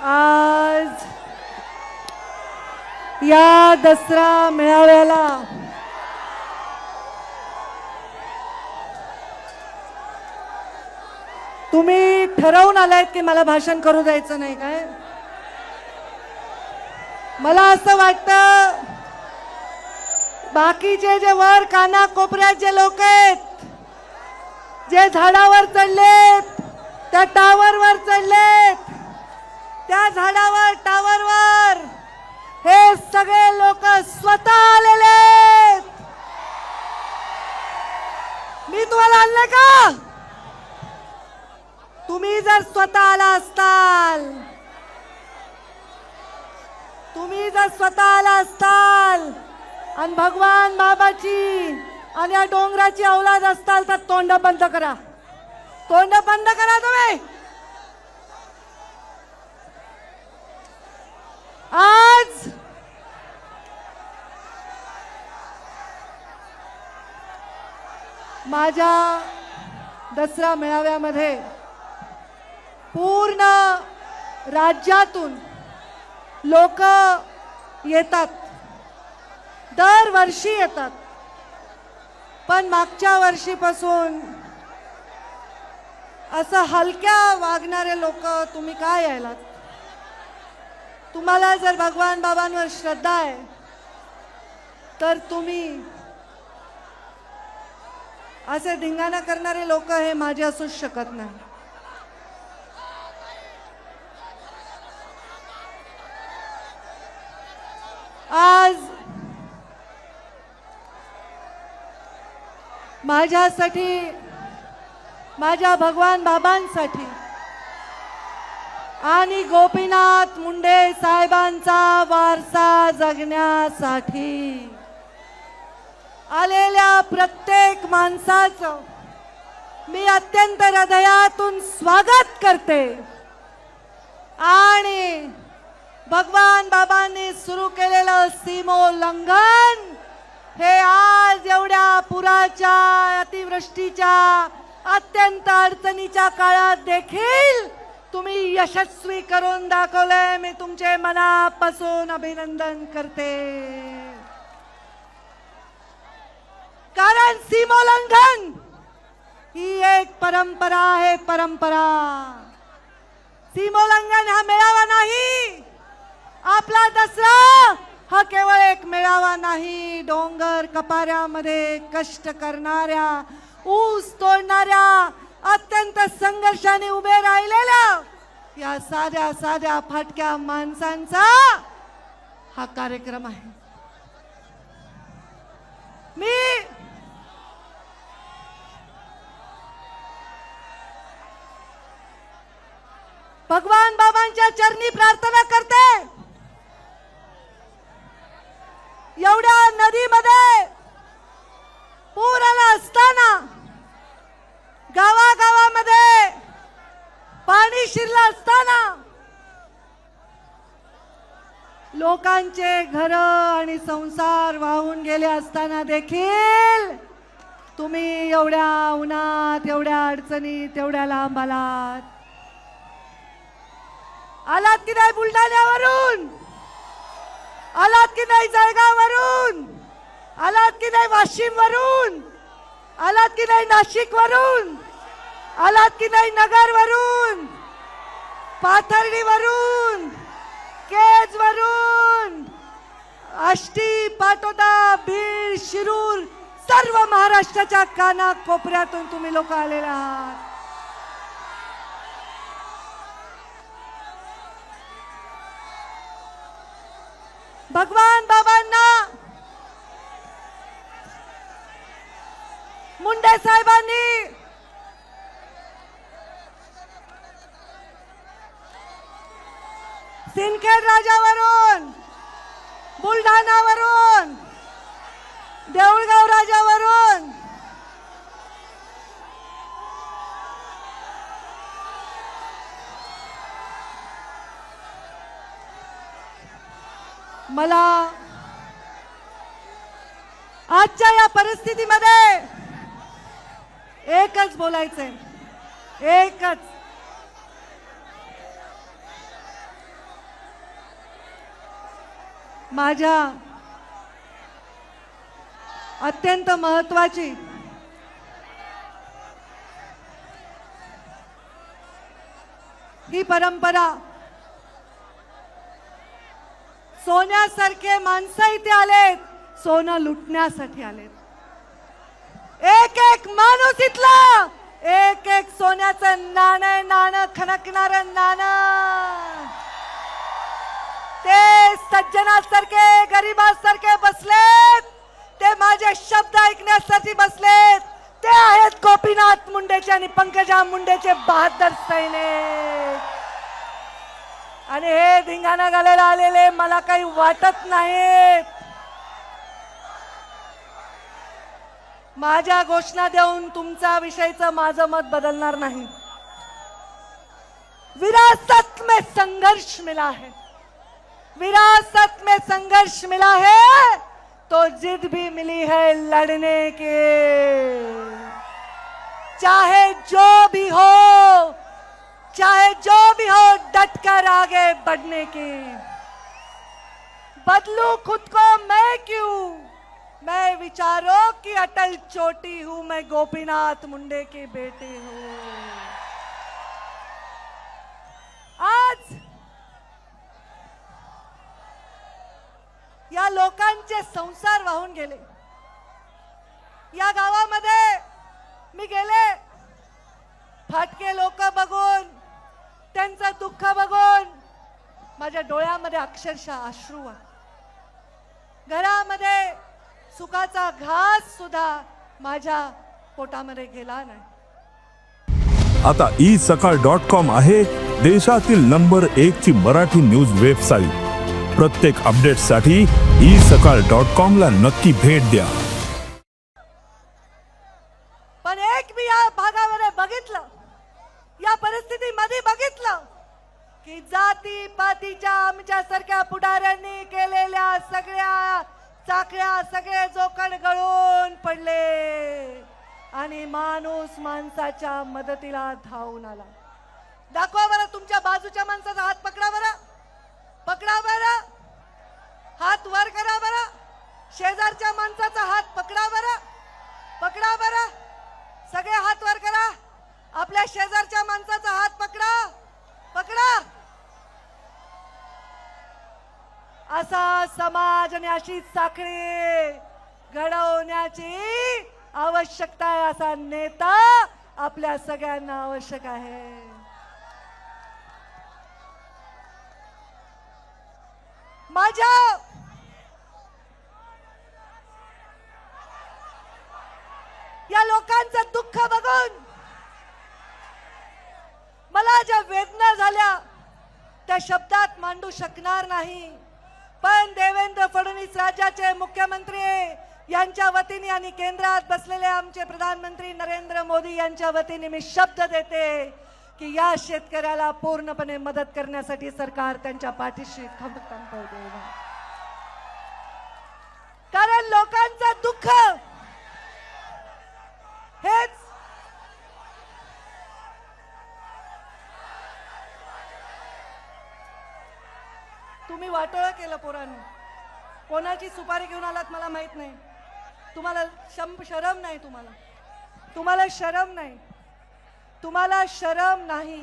आज या दसरा मेळाव्याला तुम्ही ठरवून आलायत की मला भाषण करू द्यायचं नाही काय? मला असं वाटतं बाकीचे जे वर काना कोपऱ्यात जे लोक आहेत, जे झाडावर चढलेत, त्या टावरवर चढलेत, त्या झाडावर टावरवर हे सगळे लोक स्वतः आलेले आहेत. मी तुम्हाला आणले का? तुम्ही जर स्वतः आला असताल, तुम्ही जर स्वतः आला असताल आणि भगवान बाबाची आणि या डोंगराची औलाद असताल तर तोंड बंद करा, तोंड बंद करा तुम्ही. आज माझ्या दसरा मेळाव्यामध्ये पूर्ण राज्यातून लोक येतात, दरवर्षी येतात. पण मागच्या वर्षीपासून असं हलक्या वागणारे लोक तुम्ही काय यायलात? तुम्हाला जर भगवान बाबांवर श्रद्धा आहे तर तुम्ही असे धिंगाणा करणारे लोक हे माझे असूच शकत नाही. आज माझ्यासाठी, माझ्या भगवान बाबांसाठी आणि गोपीनाथ मुंडे साहेबांचा वारसा जगण्यासाठी आलेल्या प्रत्येक माणसाचं मी अत्यंत हृदयातून स्वागत करते. आणि भगवान बाबांनी सुरू केलेलं सीमोल्लंघन हे आज एवढ्या पुराच्या, अतिवृष्टीच्या, अत्यंत अडचणीच्या काळात देखील तुम्ही यशस्वी करून दाखवलंय. मी तुमचे मनापासून अभिनंदन करते. कारण सीमोल्लंघन ही एक परंपरा आहे, परंपरा. सीमोल्लंघन हा मेळावा नाही, आपला दसरा हा केवळ एक मेळावा नाही. डोंगर कपाऱ्यामध्ये कष्ट करणाऱ्या, ऊस तोडणाऱ्या, अत्यंत संघर्षाने उभे राहिलेल्या या साध्या साध्या फाटक्या माणसांचा हा कार्यक्रम आहे. मी भगवान बाबांच्या चरणी प्रार्थना करते. एवढ्या नदीमध्ये पूर आला असताना, गावागावामध्ये पाणी शिरलं असताना, लोकांचे घर आणि संसार वाहून गेले असताना देखील तुम्ही एवढ्या उन्हात, एवढ्या अडचणीत, एवढ्या लांब आलात. आलात की नाही बुलढाण्यावरून? आलात की नाही जळगाववरून? आलात की नाही वाशिम वरून? आलात की नाही नाशिक वरून? आलात की नाही नगर वरून, पाथर्डी वरून, केज वरून, आष्टी, पाटोदा, बीड, शिरूर, सर्व महाराष्ट्राच्या काना कोपऱ्यातून तुम्ही लोक आलेला आहात. भगवान बाबांना, मुंडे साहेबांनी सिंदखेड राजावरून, बुलढाणावरून, देऊळगाव राजावरून मला आजच्या या परिस्थितीमध्ये एकच बोलायचंय, एकच. माझ्या अत्यंत महत्त्वाची ही परंपरा, सोन्यासारखे माणसं इथे आलेत, सोनं लुटण्यासाठी आलेत. एक एक माणूस इथला, एक एक सोन्याचं नाणं खणकणारं नाणं. ते सज्जनासारखे गरिबासारखे बसलेत, ते माझे शब्द ऐकण्यासाठी बसलेत. ते आहेत गोपीनाथ मुंडेचे आणि पंकजा मुंडेचे बहादर सैनिक. आणि हे धिंगाणा घालायला आलेले मला काही वाटत नाहीत. माझ्या घोषणा देऊन तुमचा विषयीचं माझं मत बदलणार नाही. विरासत में संघर्ष मिला है, विरासत में संघर्ष मिला है तो जिद भी मिली है लड़ने के. चाहे जो भी हो, चाहे जो भी हो, डट कर आगे बढ़ने की. बदलू खुद को मैं क्यों, मैं विचारों की अटल चोटी हूं, मैं गोपीनाथ मुंडे की बेटी हूं. आज या लोकांचे संसार वाहून गेले. या गावामध्ये मी गेले, फाटके लोक बघून, त्यांचं दुःख बघून माझ्या डोळ्यामध्ये अक्षरशः अश्रू आहे. घरामध्ये सुखाचा घास सुद्धा माझ्या पोटामध्ये गेला नाही. आता isakal.com आहे देशातील नंबर 1 ची मराठी न्यूज वेबसाईट. प्रत्येक अपडेटसाठी isakal.com ला नक्की भेट द्या. पण एक मी या भागामध्ये बघितलं, या परिस्थितीमध्ये बघितलं की जाती पातीच्या आमच्यासारख्या पुढाऱ्यांनी केलेल्या सगळ्या चाकऱ्या, सगळे जोखड गळून पडले आणि माणूस माणसाच्या मदतीला धावून आला. दाखवा बरं तुमच्या बाजूच्या माणसाचा हात, पकडा बरं, पकडा बरं, हात वर करा बरं. शेजारच्या माणसाचा हात पकडा बरं, पकडा बरं, सगळे हात वर करा. आपल्या शेजारच्या माणसाचा हात पकडा, पकडा. असा समाज आणि अशी साखळी घडवण्याची आवश्यकता आहे. असा नेता आपल्या सगळ्यांना आवश्यक आहे. माझ्या या लोकांचं दुःख बघून मला ज्या वेदना झाल्या त्या शब्दात मांडू शकणार नाही. पण देवेंद्र फडणवीस राज्याचे मुख्यमंत्री यांच्या वतीने आणि केंद्रात बसलेले आमचे प्रधानमंत्री नरेंद्र मोदी यांच्या वतीने मी शब्द देते की या शेतकऱ्याला पूर्णपणे मदत करण्यासाठी सरकार त्यांच्या पाठीशी खंबीरपणे उभे आहे. कारण लोकांचं दुःख हेच तुम्ही वाटोळं केलं पोरांनी. कोणाची सुपारी घेऊन आलात मला माहित नाही. तुम्हाला शरम नाही, तुम्हाला शरम नाही, तुम्हाला शरम नाही.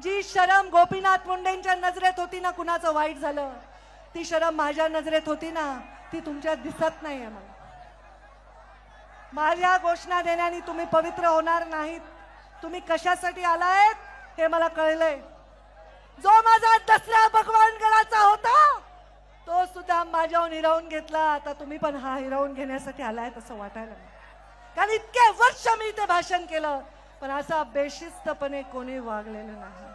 जी शरम गोपीनाथ मुंडेंच्या नजरेत होती ना, कुणाचं वाईट झालं, ती शरम माझ्या नजरेत होती ना, ती तुमच्यात दिसत नाहीये. मला माझ्या घोषणा देण्याने तुम्ही पवित्र होणार नाहीत. तुम्ही कशासाठी आलायत हे मला कळलंय. जो माझा दसरा भगवानगडाचा होता तो सुद्धा माझ्याहून हिरावून घेतला. आता तुम्ही पण हा हिरावून घेण्यासाठी आलाय असं वाटायला. कारण इतके वर्ष मी इथे भाषण केलं पण असा बेशिस्तपणे कोणी वागलेलं नाही,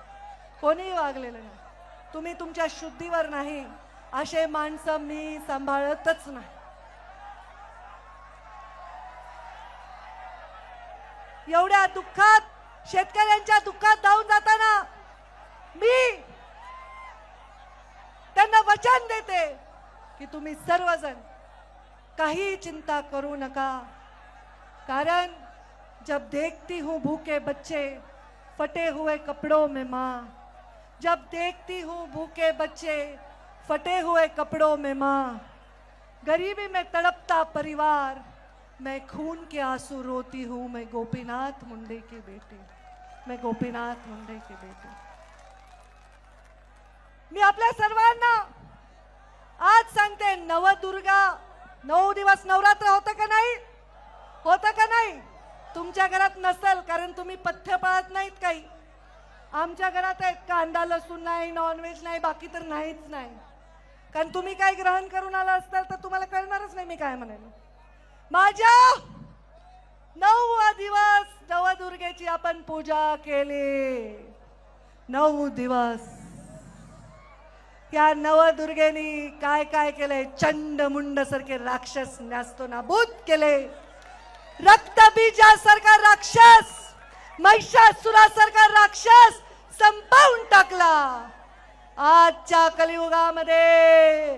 कोणी वागलेलं नाही. तुम्ही तुमच्या शुद्धीवर नाही असे माणसं मी सांभाळतच नाही. एवढ्या दुःखात, शेतकऱ्यांच्या दुःखात धावून जाताना मी त्यांना वचन देते की तुम्ही सर्वजण काही चिंता करू नका. कारण जब देखती हूँ भूखे बच्चे फटे हुए कपड़ों में माँ, जब देखती हूँ भूखे बच्चे फटे हुए कपड़ों में माँ, गरीबी में तड़पता परिवार, मैं खून के आंसू रोती हूँ, मैं गोपीनाथ मुंडे की बेटी, मैं गोपीनाथ मुंडे की बेटी। मी आपल्या सर्वांना आज सांगते, नवदुर्गा 9 दिवस नवरात्र होतं का नाही? होतं का नाही? तुमच्या घरात नसेल कारण तुम्ही पथ्य पाळत नाहीत काही. आमच्या घरात आहेत, कांदा लसूण नाही, नॉनव्हेज नाही, बाकी तर नाहीच नाही. कारण तुम्ही काय ग्रहण करून आला असताल तर तुम्हाला कळणारच नाही मी काय म्हणाले. माझ्या 9 दिवस नवदुर्गेची आपण पूजा केली. 9 दिवस या नवदुर्गेनी काय काय केलंय? चंडमुंड सारखे राक्षस न्यास्तो नाबूद केले. रक्तबीजासारखा राक्षस, महिषासुरासारखा राक्षस संपवून टाकला. आजच्या कलियुगामध्ये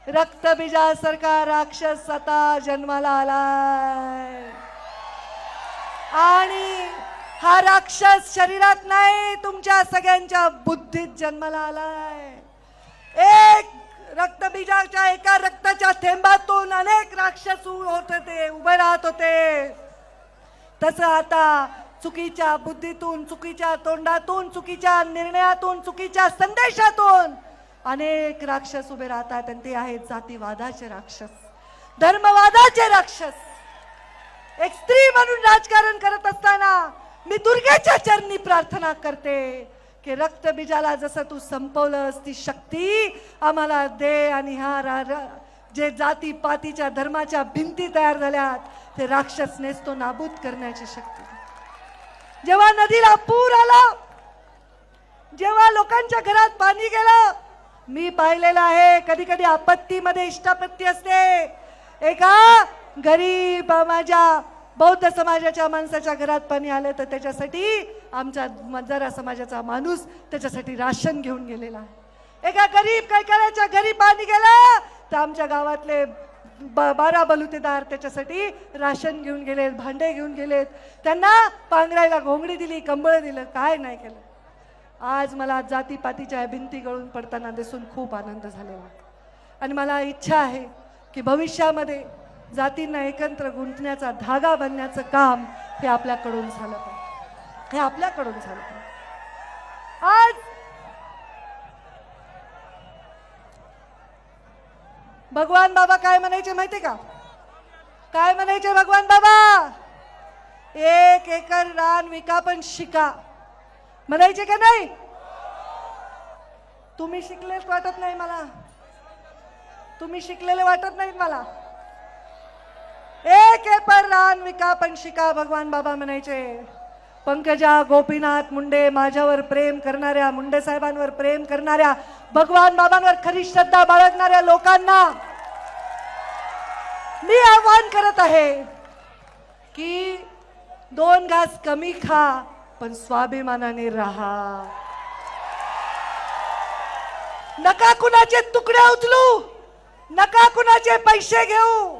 रक्तबीजासारखा राक्षस आता जन्माला आलाय आणि हा राक्षस शरीरात नाही, तुमच्या सगळ्यांच्या बुद्धीत जन्माला आलाय. एक रक्तबीजाच्या एका रक्ताच्या थेंबातून अनेक राक्षस होत होते, उभे राहत होते. तसं आता चुकीच्या बुद्धीतून, चुकीच्या तोंडातून, चुकीच्या निर्णयातून, चुकीच्या संदेशातून अनेक राक्षस उभे राहतात. आणि ते आहेत जातीवादाचे राक्षस, धर्मवादाचे राक्षस. एक स्त्री म्हणून राजकारण करत असताना मी दुर्गेच्या चरणी प्रार्थना करते की रक्तबीजाला जसं तू संपवलंस ती शक्ती आम्हाला दे. आणि ह्या जे जाती पातीच्या धर्माच्या भिंती तयार झाल्यात ते राक्षस नेस्तो नाबूद करण्याची शक्ती. जेव्हा नदीला पूर आला, जेव्हा लोकांच्या घरात पाणी गेलं, मी पाहिलेलं आहे कधी कधी आपत्तीमध्ये इष्टापत्ती असते. एका गरीब माझ्या बौद्ध समाजाच्या माणसाच्या घरात पाणी आलं तर त्याच्यासाठी आमच्या मजारा समाजाचा माणूस त्याच्यासाठी राशन घेऊन गेलेला आहे. एका गरीब कैकाऱ्याच्या घरी पाणी गेलं तर आमच्या गावातले 12 बलुतेदार त्याच्यासाठी राशन घेऊन गेलेत, भांडे घेऊन गेलेत, त्यांना पांघरायला घोंगडी दिली, कंबळ दिलं, काय नाही केलं. आज मला जातीपातीच्या भिंती गळून पडताना दिसून खूप आनंद झालेला. आणि मला इच्छा आहे की भविष्यामध्ये जातींना एकत्र गुंतण्याचा धागा बनण्याचं काम हे आपल्याकडून झालं पाहिजे, हे आपल्याकडून झालं पाहिजे. आज भगवान बाबा काय म्हणायचे माहिती का? काय म्हणायचे भगवान बाबा? 1 एकर रान विका पण शिका म्हणायचे का नाही? तुम्ही शिकलेच वाटत नाही मला, तुम्ही शिकलेले वाटत नाहीत मला. 1 एकर रान विका पण शिका भगवान बाबा म्हणायचे. पंकजा गोपीनाथ मुंडे, माझ्यावर प्रेम करणाऱ्या, मुंडे साहेबांवर प्रेम करणाऱ्या, भगवान बाबांवर खरी श्रद्धा बाळगणाऱ्या लोकांना मी आवाहन करत आहे की 2 घास कमी खा पण स्वाभिमानाने राहा. नका कुणाचे तुकडे उचलू, नका कुणाचे पैसे घेऊ,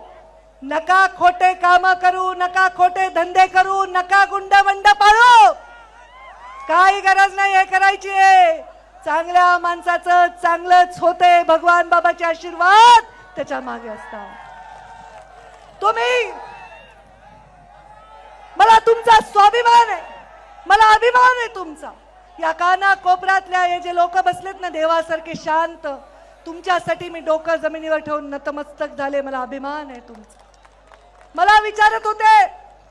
नका खोटे काम करू, नका खोटे धंदे करू, नका गुंडवंड पाळू. काही गरज नाही हे करायची आहे. चांगल्या माणसाचं चांगलंच होते. भगवान बाबाचे आशीर्वाद त्याच्या मागे असतात. तुम्ही, मला तुमचा स्वाभिमान आहे, मला अभिमान आहे तुमचा. या काना कोपऱ्यातल्या हे जे लोक बसलेत ना देवासारखे शांत, तुमच्यासाठी मी डोकं जमिनीवर ठेवून नतमस्तक झाले. मला अभिमान आहे तुमचा. मला विचारत होते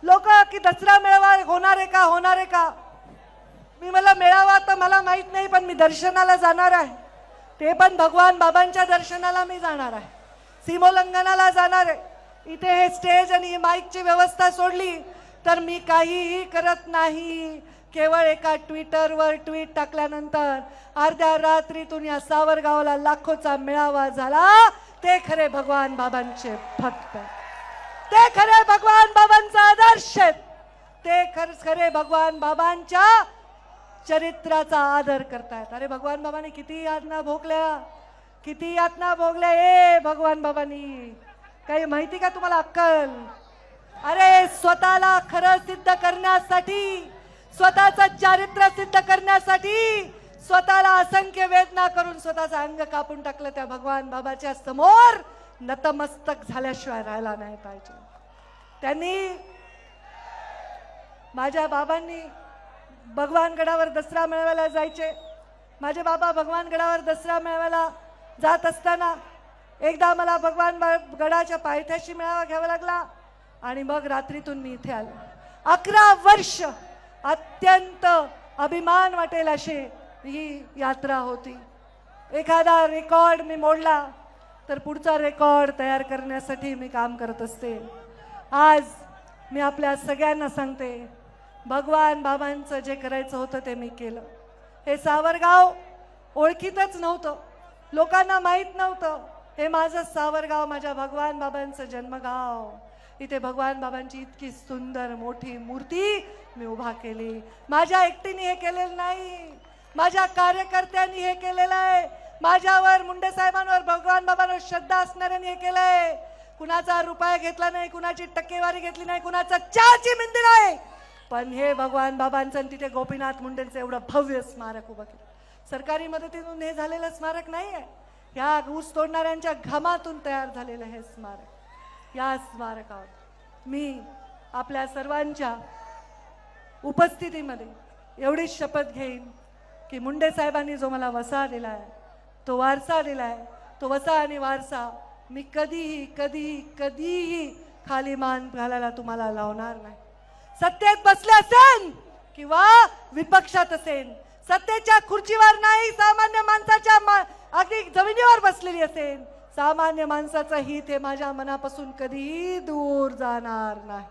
लोक की दसरा मेळावा होणार आहे का, होणार आहे का? मी मला मेळावा तर मला माहित नाही, पण मी दर्शनाला जाणार आहे. ते पण भगवान बाबांच्या दर्शनाला मी जाणार आहे, सीमोल्लंघनाला जाणार आहे. इथे हे स्टेज आणि माईकची व्यवस्था सोडली तर मी काहीही करत नाही. केवळ एका ट्विटरवर ट्वीट टाकल्यानंतर अर्ध्या रात्रीतून या सावरगावला लाखोचा मेळावा झाला. ते खरे भगवान बाबांचे भक्त, ते खरे भगवान बाबांचा आदर्श, ते खरे भगवान बाबांच्या चरित्राचा आदर करतायत. अरे भगवान बाबांनी किती यातना भोगल्या, किती यातना भोगल्या. ए भगवान बाबांनी काही माहिती का तुम्हाला अक्कल? अरे स्वतःला खरं सिद्ध करण्यासाठी, स्वतःचं चारित्र्य सिद्ध करण्यासाठी, स्वतःला असंख्य वेदना करून स्वतःचं अंग कापून टाकलं त्या भगवान बाबाच्या समोर नतमस्तक झाल्याशिवाय राहायला नाही पाहिजे. त्यांनी माझ्या बाबांनी भगवानगडावर दसरा मेळाव्याला जायचे. माझे बाबा भगवानगडावर दसरा मेळाव्याला जात असताना एकदा मला भगवान गडाच्या पायथ्याशी मेळावा घ्यावा लागला आणि मग रात्रीतून मी इथे आले. 11 वर्ष अत्यंत अभिमान वाटेल अशी ही यात्रा होती. एखादा रेकॉर्ड मी मोडला तर पुढचा रेकॉर्ड तयार करण्यासाठी मी काम करत असते. आज मी आपल्या सगळ्यांना सांगते, भगवान बाबांचं जे करायचं होतं ते मी केलं. हे सावरगाव ओळखीतच नव्हतं, लोकांना माहीत नव्हतं. हे माझं सावरगाव, माझ्या भगवान बाबांचं जन्मगाव. इथे भगवान बाबांची इतकी सुंदर मोठी मूर्ती मी उभा केली. माझ्या एकटीने हे केलेलं नाही, माझ्या कार्यकर्त्यांनी हे केलेलं आहे. माझ्यावर, मुंडे साहेबांवर, भगवान बाबांवर श्रद्धा असणाऱ्यांनी हे केलंय. कुणाचा रुपया घेतला नाही, कुणाची टक्केवारी घेतली नाही, कुणाचा चहाची मिंदी नाही, पण हे भगवान बाबांचं आणि तिथे गोपीनाथ मुंडेंचं एवढं भव्य स्मारक उभं केलं. सरकारी मदतीतून हे झालेलं स्मारक नाही आहे, या ऊस तोडणाऱ्यांच्या घामातून तयार झालेलं हे स्मारक. या स्मारकावर मी आपल्या सर्वांच्या उपस्थितीमध्ये एवढीच शपथ घेईन की मुंडे साहेबांनी जो मला वसा दिलाय, तो वारसा दिलाय, तो वसा आणि वारसा मी कधीही कधीही कधीही खाली मान घालायला तुम्हाला लावणार नाही. सत्तेत बसले असेल किंवा विपक्षात असेल, सत्तेच्या खुर्चीवर नाही, सामान्य माणसाच्या अगदी जमिनीवर बसलेली असेल, सामान्य माणसाचं हित हे माझ्या मनापासून कधीही दूर जाणार नाही.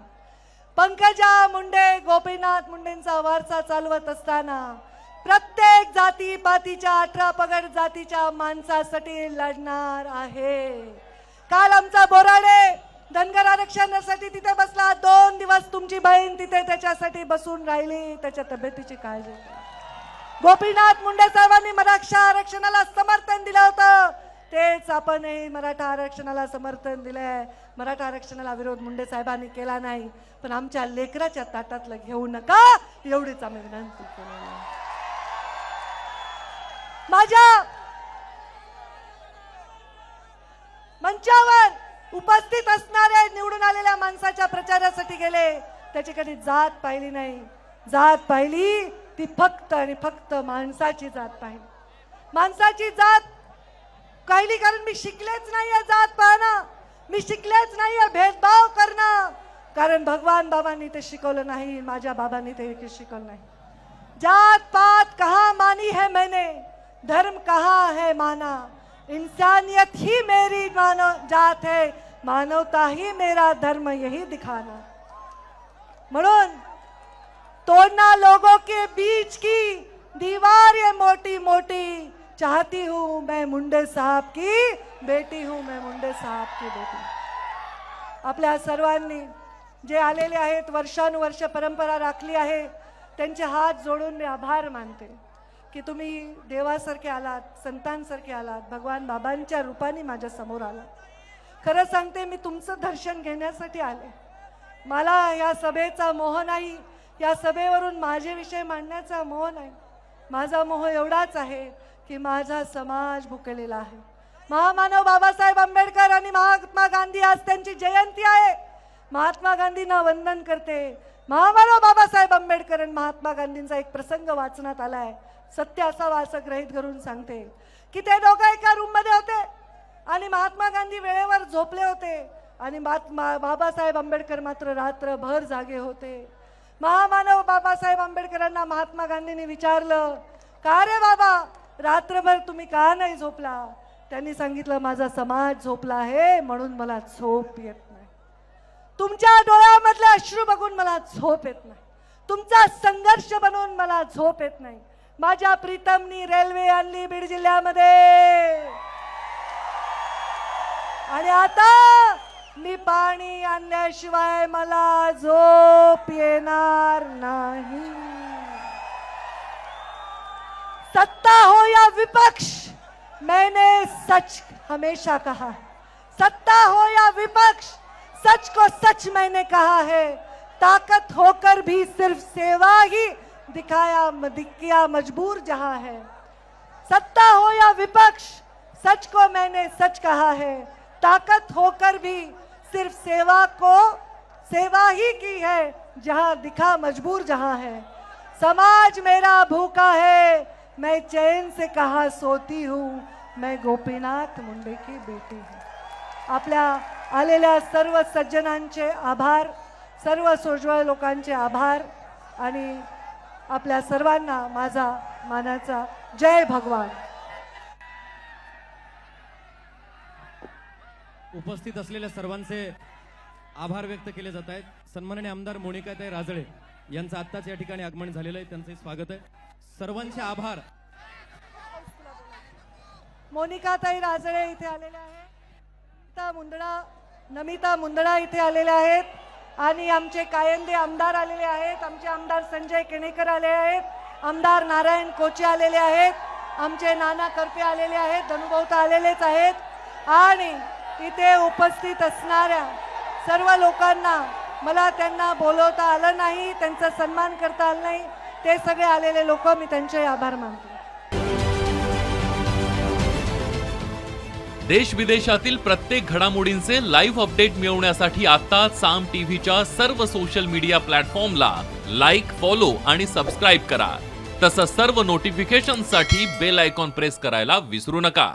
पंकजा मुंडे, गोपीनाथ मुंडेंचा वारसा चालवत असताना प्रत्येक जाती पातीच्या 18 पगड जातीच्या माणसासाठी लढणार आहे. काल आमचा बोराडे धनगर आरक्षणासाठी तिथे बसला. 2 दिवस तुमची बहीण तिथे त्याच्यासाठी बसून राहिली, त्याच्या तब्येतीची काळजी. गोपीनाथ मुंडे साहेबांनी मराठा आरक्षणाला समर्थन दिलं होतं, तेच आपणही मराठा आरक्षणाला समर्थन दिलंय. मराठा आरक्षणाला विरोध मुंडे साहेबांनी केला नाही, पण आमच्या लेकराच्या ताटातलं घेऊ नका एवढीच आम्ही विनंती केली. माझ्या मंचावर उपस्थित असणारे निवडून आलेल्या माणसाच्या प्रचारासाठी गेले, त्याची कधी जात पाहिली नाही. जात पाहिली ती फक्त आणि फक्त माणसाची जात पाहिली. माणसाची जात पाहिली कारण मी शिकलेच नाहीये जात पाहणं, मी शिकलेच नाहीये भेदभाव करणं, कारण भगवान बाबांनी ते शिकवलं नाही, माझ्या बाबांनी ते शिकवलं नाही. जात पात कहाँ मानी है मैंने, धर्म कहाँ है माना, इंसानियत ही मेरी मानव जात है, मानवता ही मेरा धर्म यही दिखाना. म्हणून तोड़ना लोगों के बीच की दीवार ये मोटी मोटी, चाहती हूँ मैं मुंडे साहब की बेटी हूँ, मैं मुंडे साहब की बेटी. आपल्या सर्वांनी जे आलेले आहेत, वर्षानुवर्ष परंपरा राखली आहे, त्यांचे हात जोडून मी आभार मानते की तुम्ही देवासारखे आलात, संतांसारखे आलात, भगवान बाबांच्या रूपाने माझ्या समोर आलात. खरं सांगते, मी तुमचं दर्शन घेण्यासाठी आले. मला या सभेचा मोह नाही, या सभेवरून माझे विषय मांडण्याचा मोह नाही. माझा मोह एवढाच आहे की माझा समाज भुकेलेला आहे. महामानव बाबासाहेब आंबेडकर आणि महात्मा गांधी, आज त्यांची जयंती आहे. महात्मा गांधींना वंदन करते. महामानव बाबासाहेब आंबेडकर आणि महात्मा गांधींचा एक प्रसंग वाचनात आलाय. सत्य असावा असं ग्रहित करून सांगते की ते दोघं एका रूम मध्ये होते आणि महात्मा गांधी वेळेवर झोपले होते आणि बाबासाहेब आंबेडकर मात्र रात्रभर जागे होते. महामानव बाबासाहेब आंबेडकरांना महात्मा गांधींनी विचारलं, का रे बाबा रात्रभर तुम्ही का नाही झोपला? त्यांनी सांगितलं, माझा समाज झोपला आहे म्हणून मला झोप येत नाही. तुमच्या डोळ्यामधले अश्रू बघून मला झोप येत नाही, तुमचा संघर्ष बनवून मला झोप येत नाही. माझ्या प्रीतमनी रेल्वे आणली बीड जिल्ह्यामध्ये आणि आता मी पाणी आणल्याशिवाय मला झोप येणार नाही. सत्ता हो या विपक्ष, मैंने सच हमेशा कहा, सत्ता हो या विपक्ष, सच को सच मैंने कहा है. ताकत होकर भी सिर्फ सेवा ही दिखाया किया मजबूर जहां है. सत्ता हो या विपक्ष, सच को मैंने सच कहा है। ताकत होकर भी सिर्फ सेवा ही की है, जहां दिखा मजबूर जहां है। समाज मेरा भूखा है, मैं चैन से कहा सोती हूँ, मैं गोपीनाथ मुंडे की बेटी हूँ। आपल्या आलेल्या सर्व सज्जनांचे आभार, सर्व सोज्वळ लोकांचे आभार आणि आपल्या सर्वांना माझा मानाचा जय भगवान। उपस्थित असलेल्या सर्वांचे आभार व्यक्त केले जात आहेत। सन्माननीय आमदार मोनिकाताई राजळे यांचं आत्ताच या ठिकाणी आगमन झालेलं आहे, त्यांचे स्वागत आहे। सर्वांचे आभार। मोनिकाताई राजळे इथे आलेल्या आहेत, नमिता मुंदडा इथे आलेल्या आहेत आणि आमचे कायंदे आमदार आलेले आहेत। आमचे आमदार संजय केणेकर आले आहेत, आमदार नारायण कोचे आलेले आहेत, आमचे नाना करपे आलेले आहेत, धनुभाऊता आलेलेच आहेत आणि इथे उपस्थित असणाऱ्या सर्व लोकांना मला त्यांना बोलवता आलं नाही, त्यांचा सन्मान करता आला नाही, ते सगळे आलेले लोक मी त्यांचे आभार मानतो। देश विदेशातील प्रत्येक घडामोडींचे लाईव्ह अपडेट मिळवण्यासाठी आता साम टीव्हीच्या सर्व सोशल मीडिया प्लॅटफॉर्मला लाईक, फॉलो आणि सबस्क्राईब करा। तसंच सर्व नोटिफिकेशनसाठी बेल आयकॉन प्रेस करायला विसरू नका।